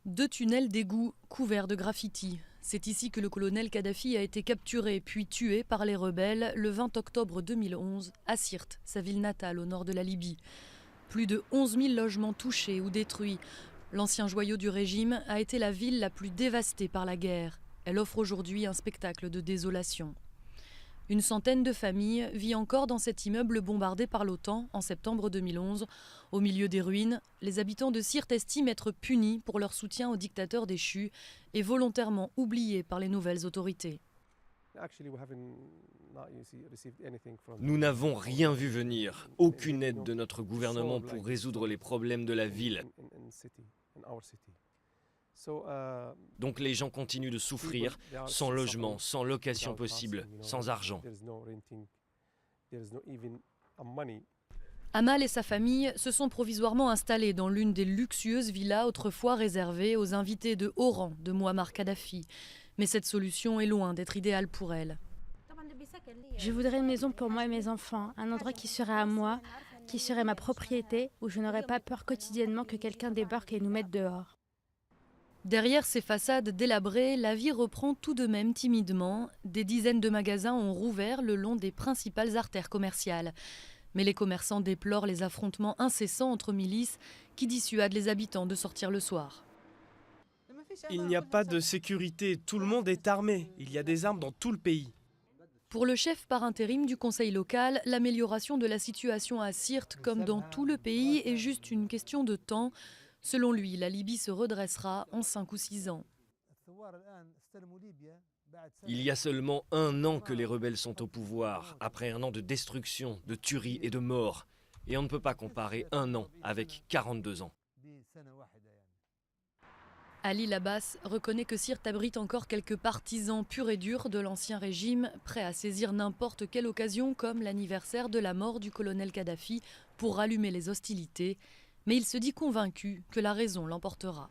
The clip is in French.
Deux tunnels d'égout couverts de graffitis. C'est ici que le colonel Kadhafi a été capturé puis tué par les rebelles le 20 octobre 2011 à Sirte, sa ville natale au nord de la Libye. Plus de 11 000 logements touchés ou détruits. L'ancien joyau du régime a été la ville la plus dévastée par la guerre. Elle offre aujourd'hui un spectacle de désolation. Une centaine de familles vit encore dans cet immeuble bombardé par l'OTAN en septembre 2011. Au milieu des ruines, les habitants de Sirte estiment être punis pour leur soutien au dictateur déchu et volontairement oubliés par les nouvelles autorités. Nous n'avons rien vu venir, aucune aide de notre gouvernement pour résoudre les problèmes de la ville. Donc les gens continuent de souffrir, sans logement, sans location possible, sans argent. Amal et sa famille se sont provisoirement installés dans l'une des luxueuses villas autrefois réservées aux invités de haut rang de Mouammar Kadhafi. Mais cette solution est loin d'être idéale pour elle. Je voudrais une maison pour moi et mes enfants, un endroit qui serait à moi, qui serait ma propriété, où je n'aurais pas peur quotidiennement que quelqu'un débarque et nous mette dehors. Derrière ces façades délabrées, la vie reprend tout de même timidement. Des dizaines de magasins ont rouvert le long des principales artères commerciales. Mais les commerçants déplorent les affrontements incessants entre milices qui dissuadent les habitants de sortir le soir. Il n'y a pas de sécurité, tout le monde est armé, il y a des armes dans tout le pays. Pour le chef par intérim du conseil local, l'amélioration de la situation à Sirte, comme dans tout le pays, est juste une question de temps. Selon lui, la Libye se redressera en 5 ou 6 ans. Il y a seulement 1 an que les rebelles sont au pouvoir, après 1 an de destruction, de tuerie et de mort. Et on ne peut pas comparer 1 an avec 42 ans. Ali Labas reconnaît que Sirte abrite encore quelques partisans purs et durs de l'ancien régime, prêts à saisir n'importe quelle occasion, comme l'anniversaire de la mort du colonel Kadhafi, pour rallumer les hostilités. Mais il se dit convaincu que la raison l'emportera.